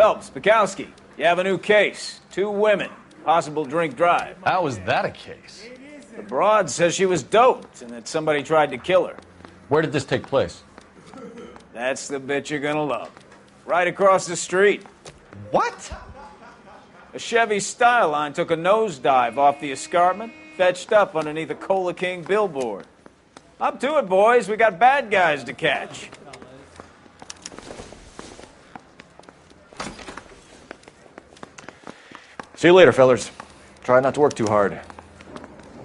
Phelps, Bukowski, you have a new case. 2 women, possible drink drive. How is that a case? The broad says she was doped and that somebody tried to kill her. Where did this take place? That's the bit you're gonna love. Right across the street. What? A Chevy Styline took a nosedive off the escarpment, fetched up underneath a Cola King billboard. Up to it, boys. We got bad guys to catch. See you later, fellers. Try not to work too hard.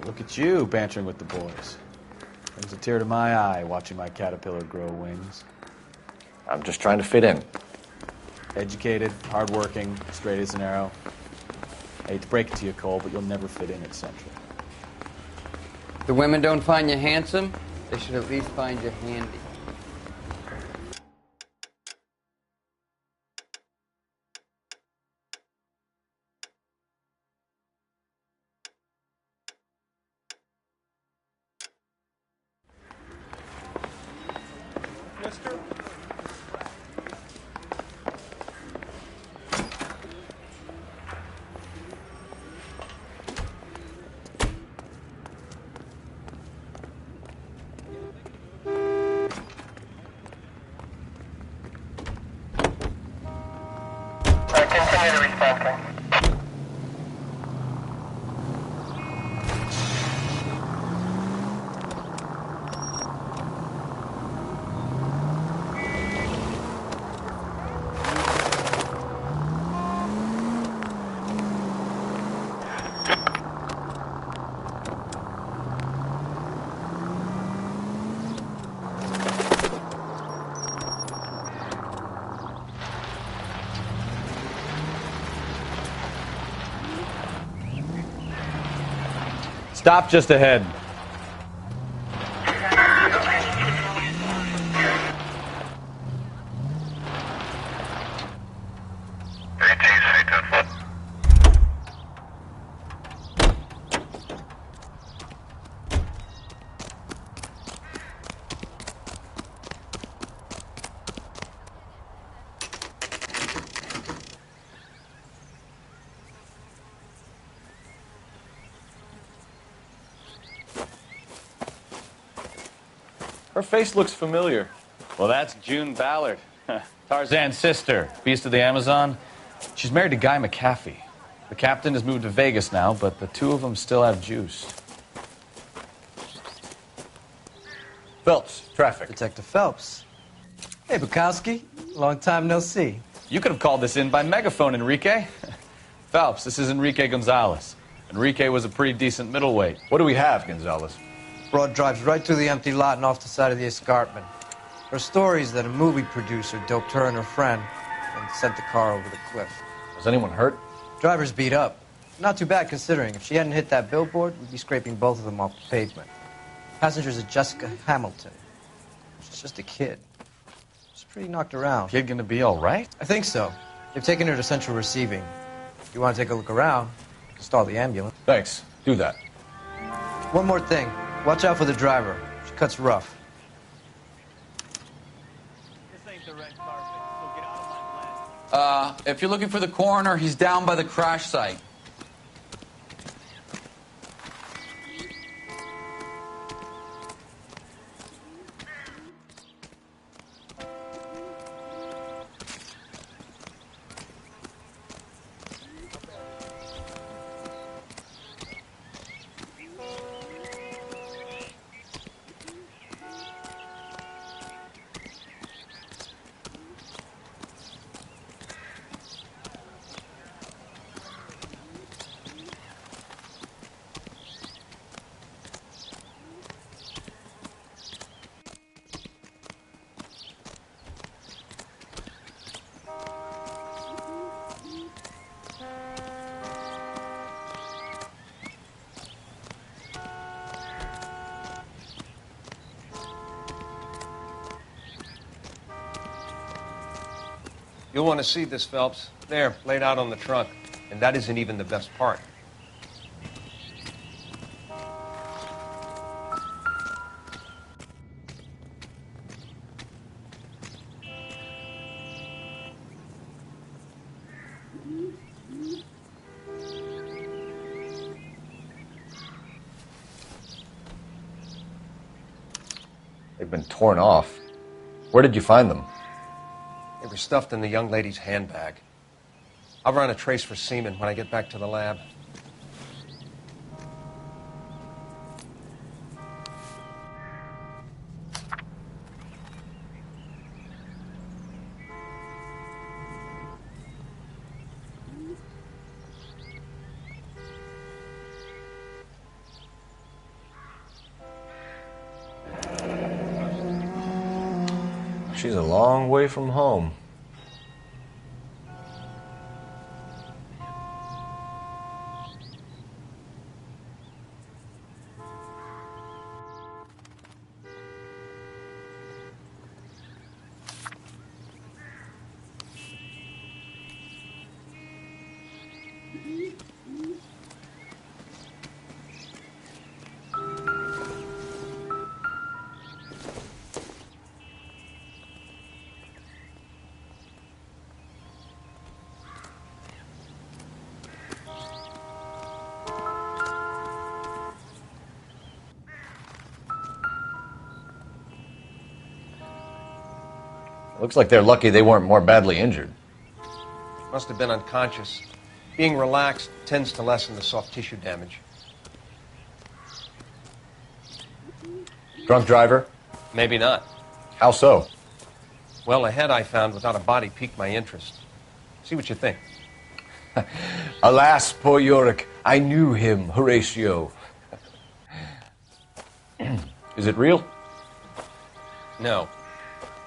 Look at you bantering with the boys. Brings a tear to my eye watching my caterpillar grow wings. I'm just trying to fit in. Educated, hardworking, straight as an arrow. I hate to break it to you, Cole, but you'll never fit in at Central. The women don't find you handsome, they should at least find you handy. Mister? Continue to respond, King. Stop just ahead. Her face looks familiar. Well, that's June Ballard, Tarzan's sister, Beast of the Amazon. She's married to Guy McAfee. The captain has moved to Vegas now, but the 2 of them still have juice. Phelps, traffic. Detective Phelps. Hey, Bukowski. Long time no see. You could have called this in by megaphone, Enrique. Phelps, this is Enrique Gonzalez. Enrique was a pretty decent middleweight. What do we have, Gonzalez? Broad drives right through the empty lot and off the side of the escarpment. Her story is that a movie producer doped her and her friend and sent the car over the cliff. Was anyone hurt? Driver's beat up. Not too bad considering. If she hadn't hit that billboard, we'd be scraping both of them off the pavement. Passenger's a Jessica Hamilton. She's just a kid. She's pretty knocked around. Kid gonna be all right? I think so. They've taken her to central receiving. If you want to take a look around, stall the ambulance. Thanks. Do that. One more thing. Watch out for the driver. She cuts rough. This ain't the red carpet, so get out of my lane. If you're looking for the coroner, he's down by the crash site. You'll want to see this, Phelps. There, laid out on the trunk. And that isn't even the best part. They've been torn off. Where did you find them? They were stuffed in the young lady's handbag. I'll run a trace for semen when I get back to the lab. She's a long way from home. Looks like they're lucky they weren't more badly injured. Must have been unconscious. Being relaxed tends to lessen the soft tissue damage. Drunk driver? Maybe not. How so? Well, a head I found without a body piqued my interest. See what you think. Alas, poor Yorick, I knew him, Horatio. Is it real? No.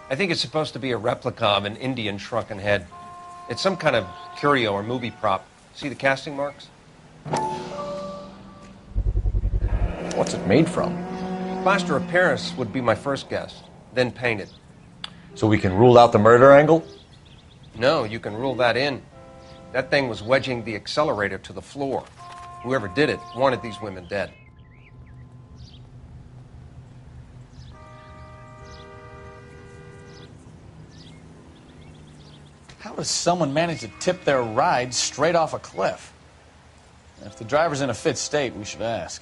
I think it's supposed to be a replica of an Indian shrunken head. It's some kind of curio or movie prop. See the casting marks? What's it made from? Plaster of Paris would be my first guess, then painted. So we can rule out the murder angle? No, you can rule that in. That thing was wedging the accelerator to the floor. Whoever did it wanted these women dead. How does someone manage to tip their ride straight off a cliff? If the driver's in a fit state, we should ask.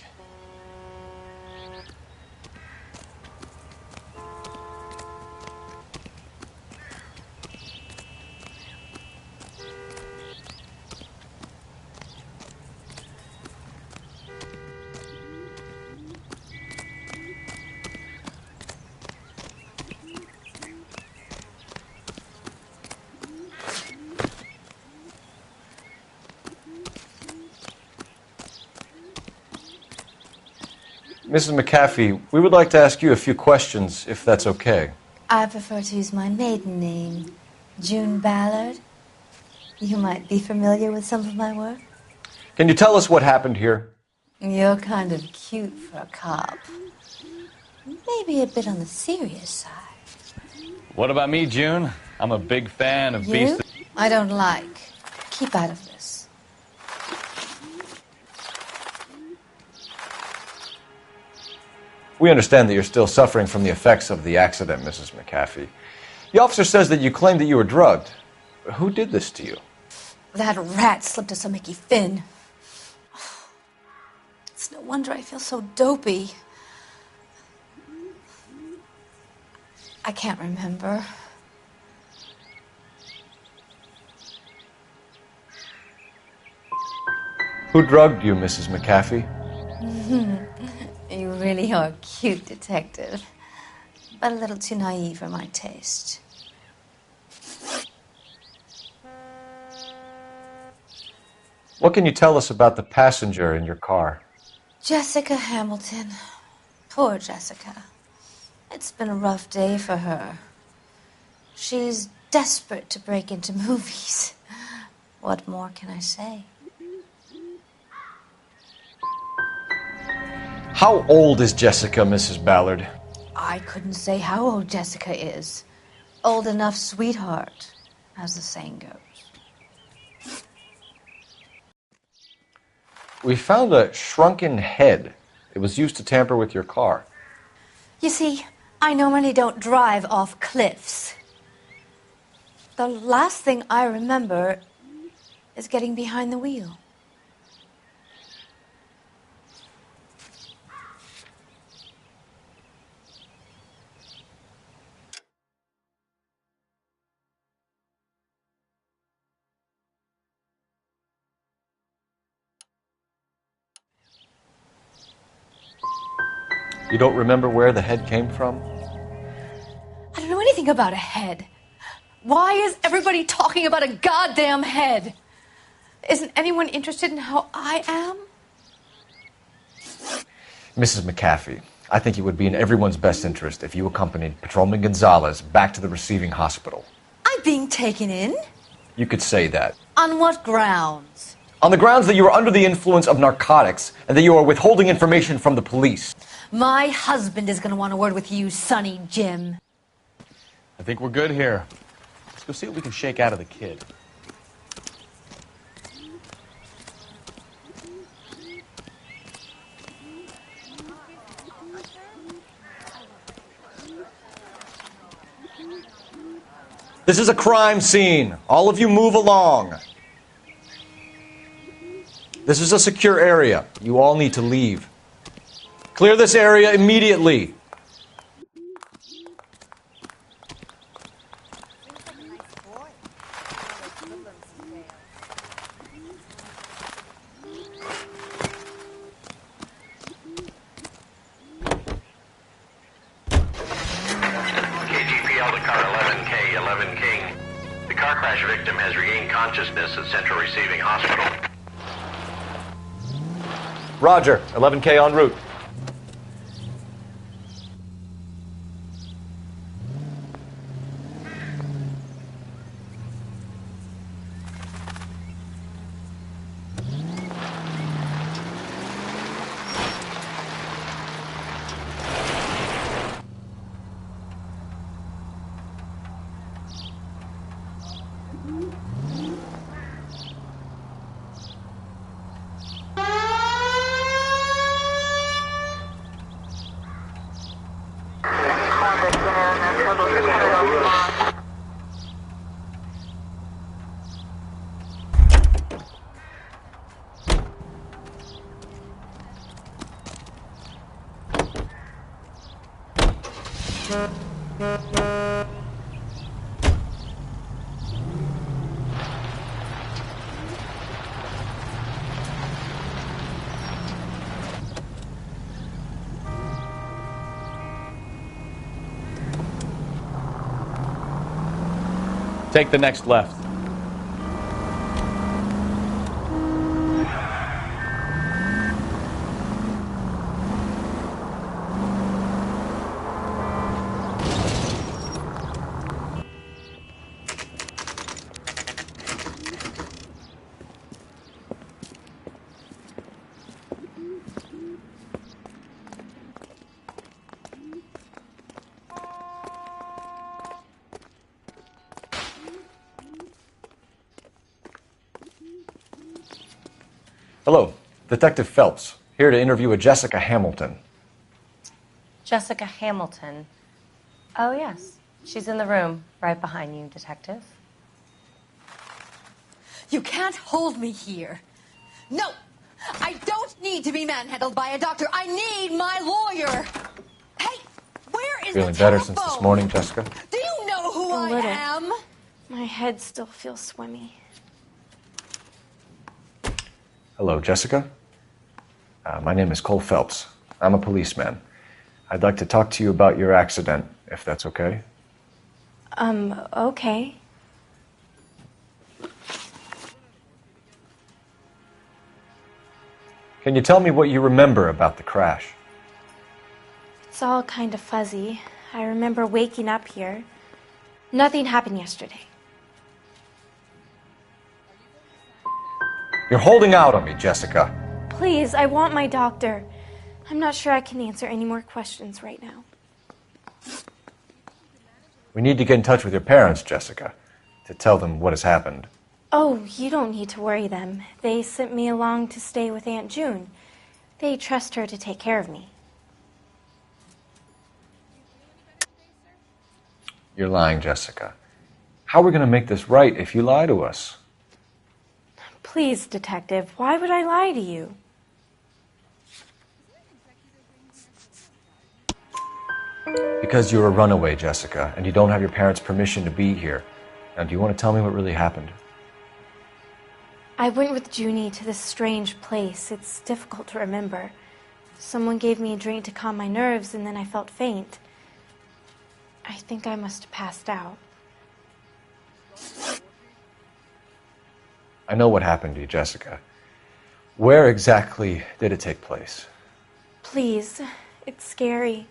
Mrs. McAfee, we would like to ask you a few questions, if that's okay. I prefer to use my maiden name, June Ballard. You might be familiar with some of my work. Can you tell us what happened here? You're kind of cute for a cop. Maybe a bit on the serious side. What about me, June? I'm a big fan of You? Beast. I don't like. Keep out of this. We understand that you're still suffering from the effects of the accident, Mrs. McAfee. The officer says that you claimed that you were drugged. Who did this to you? That rat slipped us a Mickey Finn. It's no wonder I feel so dopey. I can't remember. Who drugged you, Mrs. McAfee? You really are a cute detective, but a little too naive for my taste. What can you tell us about the passenger in your car? Jessica Hamilton. Poor Jessica. It's been a rough day for her. She's desperate to break into movies. What more can I say? How old is Jessica, Mrs. Ballard? I couldn't say how old Jessica is. Old enough, sweetheart, as the saying goes. We found a shrunken head. It was used to tamper with your car. You see, I normally don't drive off cliffs. The last thing I remember is getting behind the wheel. You don't remember where the head came from? I don't know anything about a head. Why is everybody talking about a goddamn head? Isn't anyone interested in how I am? Mrs. McAfee, I think it would be in everyone's best interest if you accompanied Patrolman Gonzalez back to the receiving hospital. I'm being taken in? You could say that. On what grounds? On the grounds that you are under the influence of narcotics and that you are withholding information from the police. My husband is going to want a word with you, Sonny Jim. I think we're good here. Let's go see what we can shake out of the kid. This is a crime scene. All of you move along. This is a secure area. You all need to leave. Clear this area immediately. KGPL to car 11K, 11 King. The car crash victim has regained consciousness at Central Receiving Hospital. Roger, 11K en route. Take the next left. Hello, Detective Phelps, here to interview a Jessica Hamilton. Jessica Hamilton. Oh, yes. She's in the room right behind you, Detective. You can't hold me here. No! I don't need to be manhandled by a doctor. I need my lawyer. Hey, where is Feeling the better telephone? since this morning, Jessica? Do you know who I little. am? My head still feels swimmy. Hello, Jessica. My name is Cole Phelps. I'm a policeman. I'd like to talk to you about your accident, if that's okay. Okay. Can you tell me what you remember about the crash? It's all kind of fuzzy. I remember waking up here. Nothing happened yesterday. You're holding out on me, Jessica. Please, I want my doctor. I'm not sure I can answer any more questions right now. We need to get in touch with your parents, Jessica, to tell them what has happened. Oh, you don't need to worry them. They sent me along to stay with Aunt June. They trust her to take care of me. You're lying, Jessica. How are we going to make this right if you lie to us? Please, Detective, why would I lie to you? Because you're a runaway, Jessica, and you don't have your parents' permission to be here. Now, do you want to tell me what really happened? I went with Junie to this strange place. It's difficult to remember. Someone gave me a drink to calm my nerves, and then I felt faint. I think I must have passed out. I know what happened to you, Jessica. Where exactly did it take place? Please, it's scary.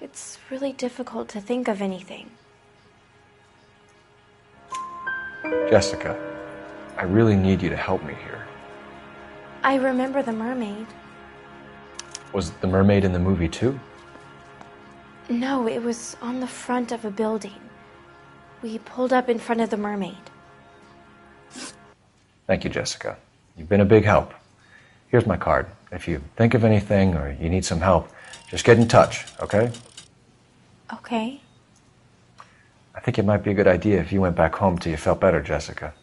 It's really difficult to think of anything. Jessica, I really need you to help me here. I remember the mermaid. Was the mermaid in the movie too? No, it was on the front of a building. We pulled up in front of the mermaid. Thank you, Jessica. You've been a big help. Here's my card. If you think of anything or you need some help, just get in touch, okay? Okay. I think it might be a good idea if you went back home till you felt better, Jessica.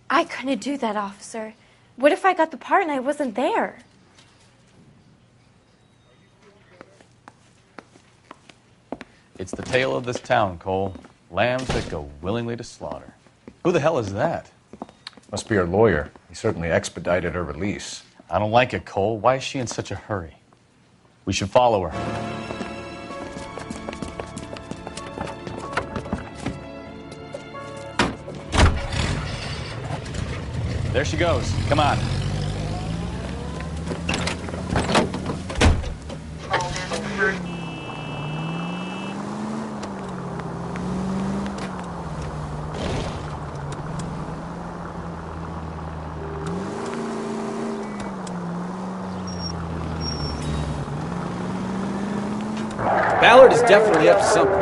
I couldn't do that, officer. What if I got the part and I wasn't there? It's the tale of this town, Cole. Lambs that go willingly to slaughter. Who the hell is that? Must be her lawyer. He certainly expedited her release. I don't like it, Cole. Why is she in such a hurry? We should follow her. There she goes. Come on. Ballard is definitely up to something.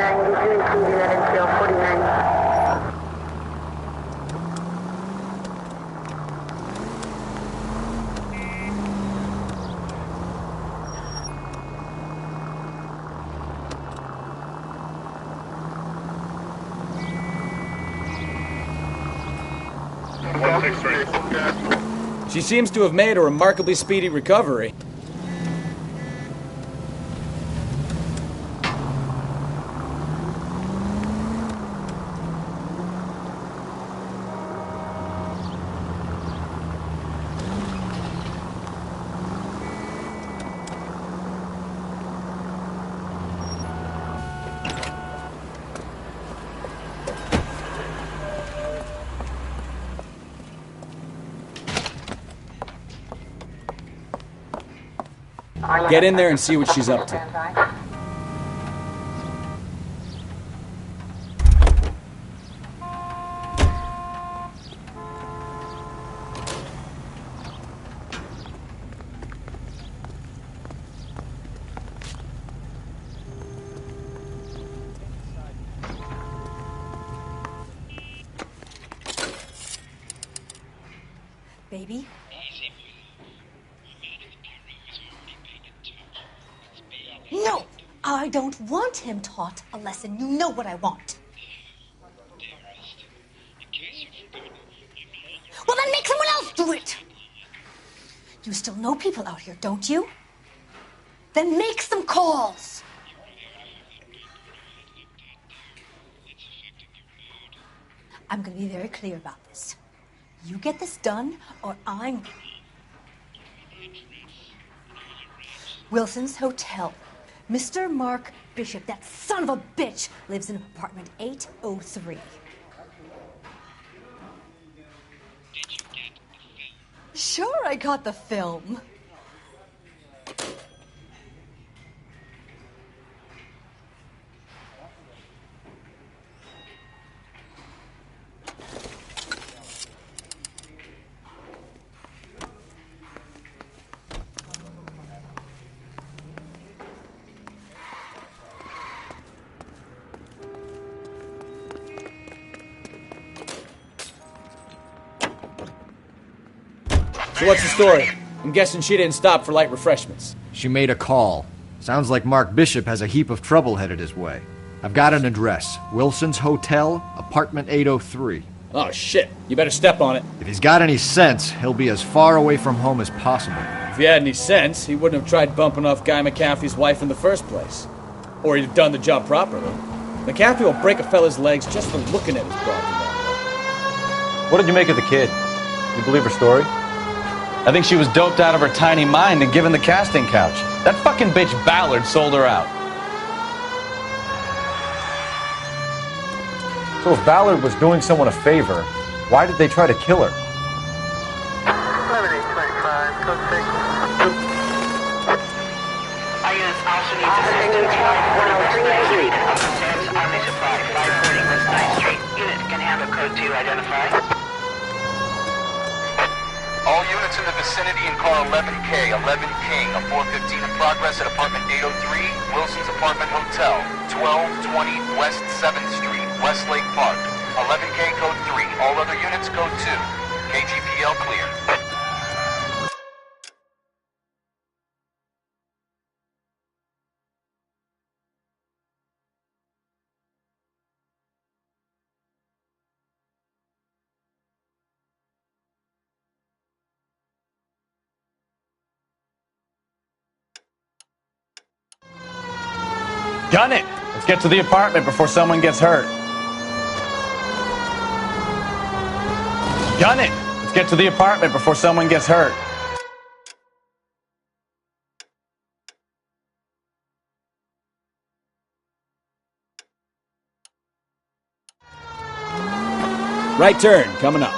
She seems to have made a remarkably speedy recovery. Get in there and see what she's up to. Baby? No! I don't want him taught a lesson. You know what I want. Well, then make someone else do it! You still know people out here, don't you? Then make some calls! I'm gonna be very clear about this. You get this done, or I'm... Wilson's Hotel. Mr. Mark Bishop, that son of a bitch, lives in apartment 803. Sure, I got the film. So what's the story? I'm guessing she didn't stop for light refreshments. She made a call. Sounds like Mark Bishop has a heap of trouble headed his way. I've got an address. Wilson's Hotel, apartment 803. Oh, shit. You better step on it. If he's got any sense, he'll be as far away from home as possible. If he had any sense, he wouldn't have tried bumping off Guy McAfee's wife in the first place. Or he'd have done the job properly. McAfee will break a fella's legs just for looking at his property. What did you make of the kid? You believe her story? I think she was doped out of her tiny mind and given the casting couch. That fucking bitch Ballard sold her out. So if Ballard was doing someone a favor, why did they try to kill her? 11825, code 6. Our units also need assistance from 103 West 9th Street. Sam's Army Supply, 540 West 9th Street. Unit can handle code 2, identify. All units in the vicinity in car 11K, 11 King, a 415 in progress at apartment 803, Wilson's Apartment Hotel, 1220 West 7th Street, Westlake Park. 11K code 3, all other units code 2. KGPL clear. Gun it! Let's get to the apartment before someone gets hurt. Gun it! Let's get to the apartment before someone gets hurt. Right turn, coming up.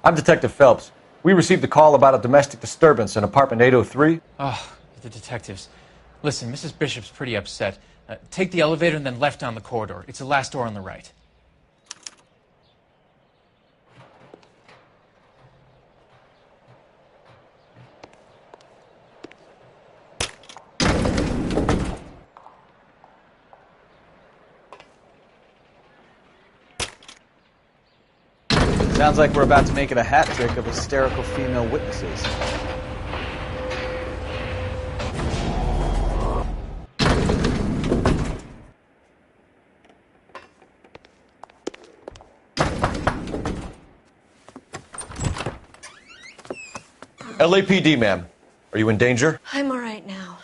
I'm Detective Phelps. We received a call about a domestic disturbance in apartment 803. Oh, the detectives. Listen, Mrs. Bishop's pretty upset. Take the elevator and then left down the corridor. It's the last door on the right. Sounds like we're about to make it a hat trick of hysterical female witnesses. LAPD, ma'am. Are you in danger? I'm all right now.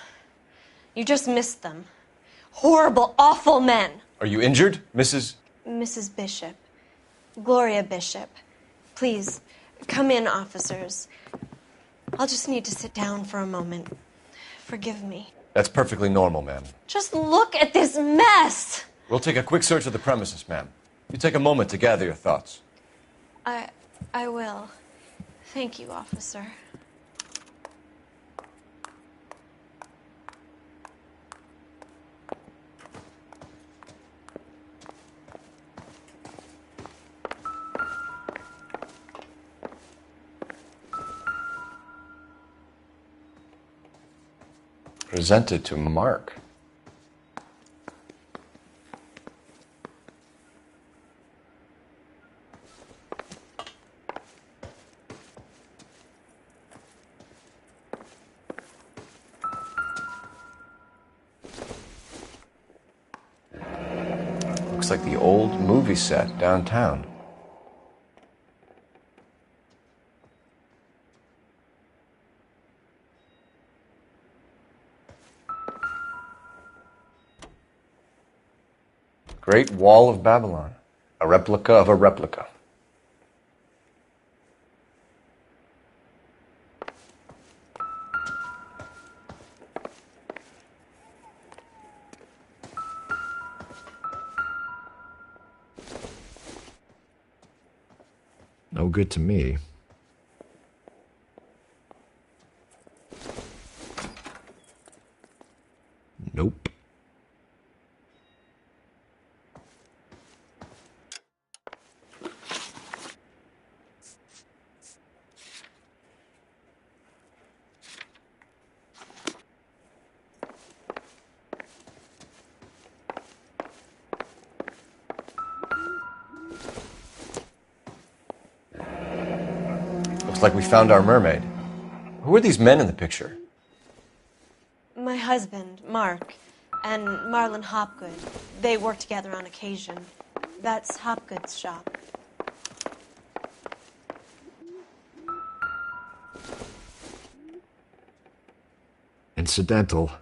You just missed them. Horrible, awful men. Are you injured, Mrs.? Mrs. Bishop. Gloria Bishop. Please, come in, officers. I'll just need to sit down for a moment. Forgive me. That's perfectly normal, ma'am. Just look at this mess! We'll take a quick search of the premises, ma'am. You take a moment to gather your thoughts. I will. Thank you, officer. Presented to Mark. Looks like the old movie set downtown. Great Wall of Babylon, a replica of a replica. No good to me. Nope. Looks like we found our mermaid. Who are these men in the picture? My husband, Mark, and Marlon Hopgood. They work together on occasion. That's Hopgood's shop. Incidental.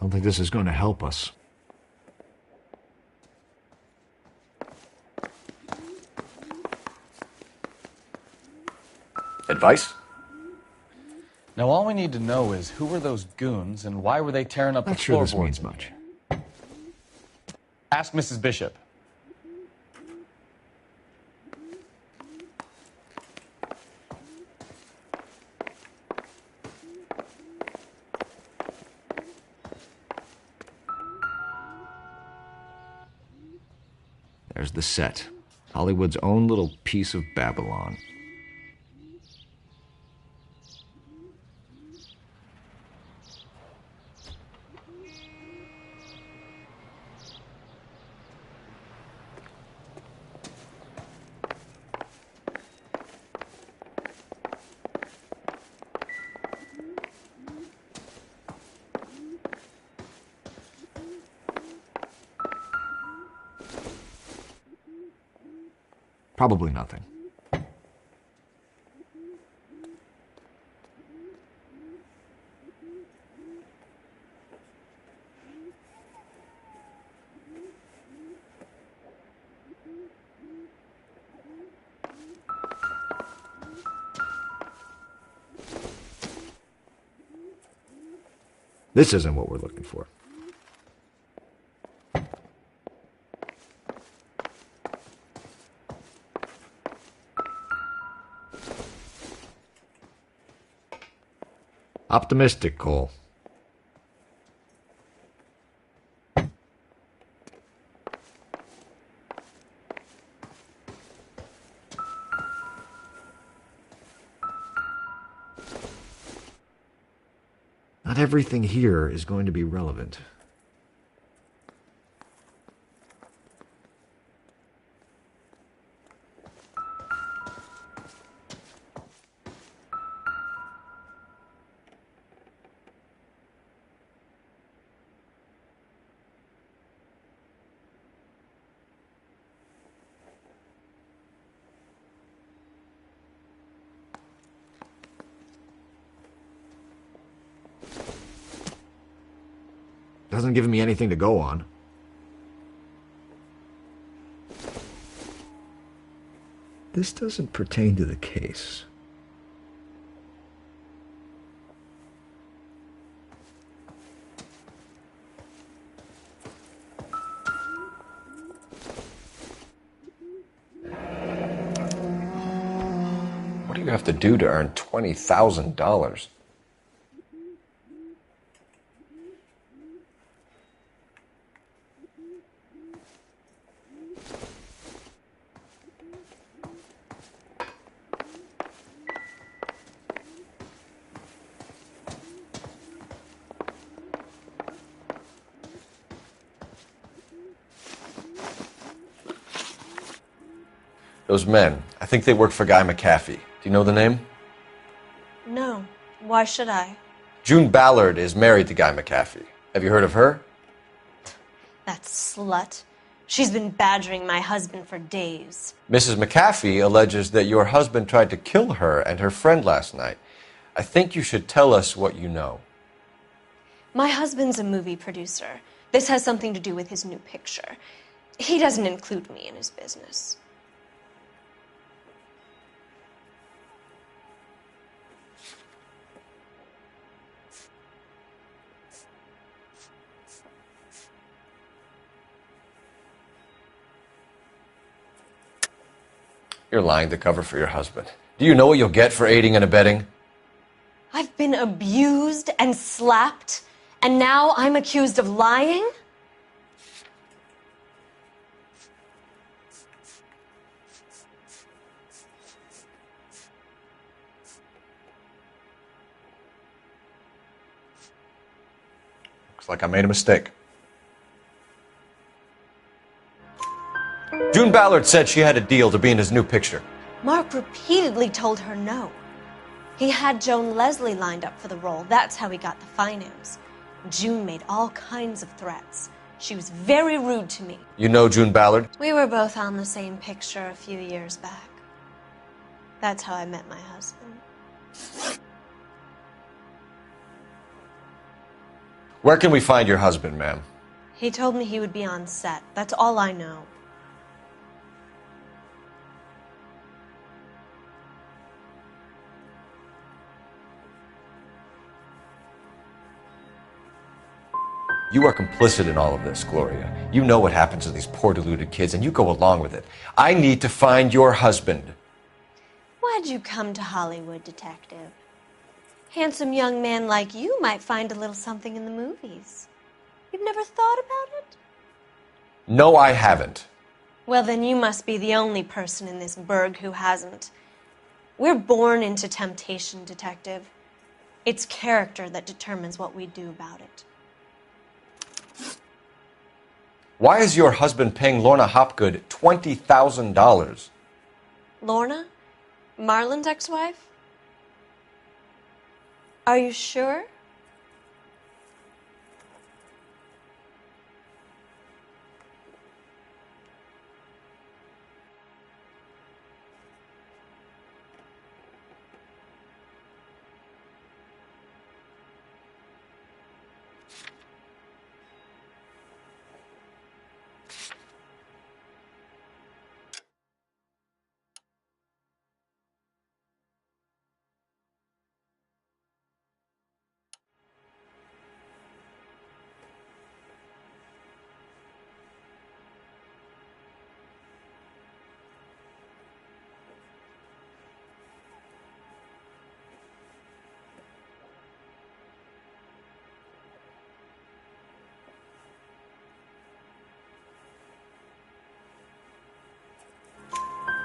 I don't think this is going to help us. Advice? Now, all we need to know is who were those goons and why were they tearing up Not the sure this floorboards? means much. Ask Mrs. Bishop. There's the set. Hollywood's own little piece of Babylon. Probably nothing. This isn't what we're looking for. Optimistic, Cole. Not everything here is going to be relevant. Doesn't give me anything to go on. This doesn't pertain to the case. What do you have to do to earn $20,000? Those men, I think they work for Guy McAfee. Do you know the name? No. Why should I? June Ballard is married to Guy McAfee. Have you heard of her? That slut. She's been badgering my husband for days. Mrs. McAfee alleges that your husband tried to kill her and her friend last night. I think you should tell us what you know. My husband's a movie producer. This has something to do with his new picture. He doesn't include me in his business. You're lying to cover for your husband. Do you know what you'll get for aiding and abetting? I've been abused and slapped, and now I'm accused of lying? Looks like I made a mistake. June Ballard said she had a deal to be in his new picture. Mark repeatedly told her no. He had Joan Leslie lined up for the role. That's how he got the finance. June made all kinds of threats. She was very rude to me. You know June Ballard? We were both on the same picture a few years back. That's how I met my husband. Where can we find your husband, ma'am? He told me he would be on set. That's all I know. You are complicit in all of this, Gloria. You know what happens to these poor deluded kids, and you go along with it. I need to find your husband. Why'd you come to Hollywood, detective? Handsome young man like you might find a little something in the movies. You've never thought about it? No, I haven't. Well, then you must be the only person in this burg who hasn't. We're born into temptation, detective. It's character that determines what we do about it. Why is your husband paying Lorna Hopgood $20,000? Lorna? Marlon's ex-wife? Are you sure?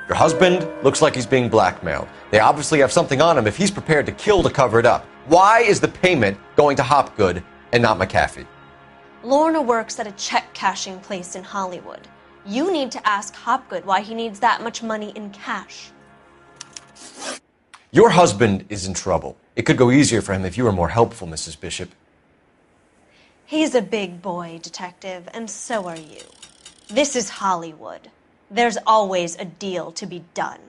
Your husband looks like he's being blackmailed. They obviously have something on him if he's prepared to kill to cover it up. Why is the payment going to Hopgood and not McAfee? Lorna works at a check-cashing place in Hollywood. You need to ask Hopgood why he needs that much money in cash. Your husband is in trouble. It could go easier for him if you were more helpful, Mrs. Bishop. He's a big boy, detective, and so are you. This is Hollywood. There's always a deal to be done.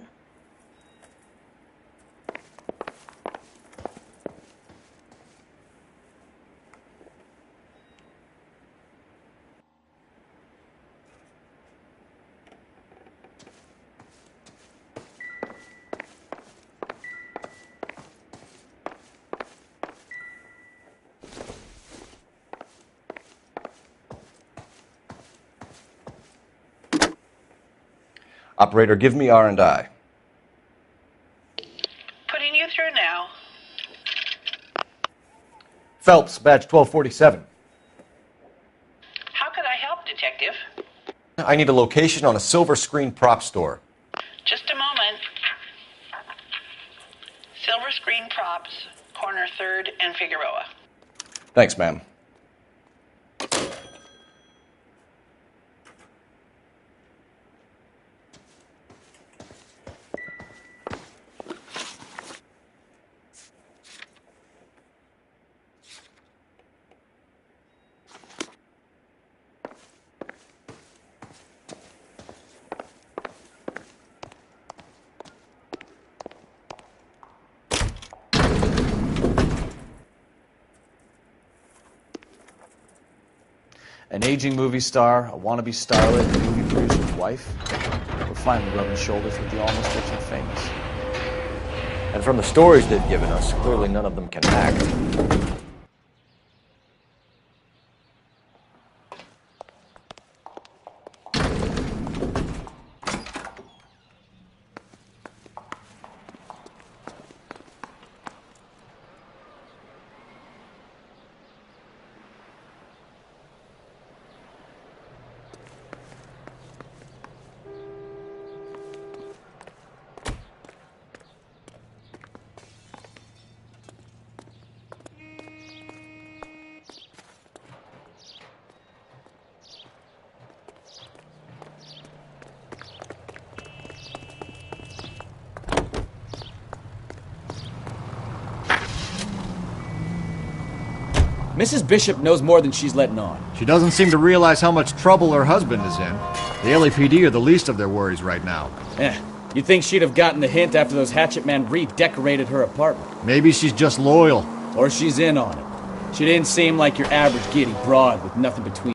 Operator, give me R&I. Putting you through now. Phelps, badge 1247. How could I help, Detective? I need a location on a silver screen prop store. Just a moment. Silver Screen Props, corner 3rd and Figueroa. Thanks, ma'am. An aging movie star, a wannabe starlet, and a movie producer's wife. We're finally rubbing shoulders with the almost rich and famous. And from the stories they've given us, clearly none of them can act. Mrs. Bishop knows more than she's letting on. She doesn't seem to realize how much trouble her husband is in. The LAPD are the least of their worries right now. You'd think she'd have gotten the hint after those hatchet men redecorated her apartment. Maybe she's just loyal. Or she's in on it. She didn't seem like your average giddy broad with nothing between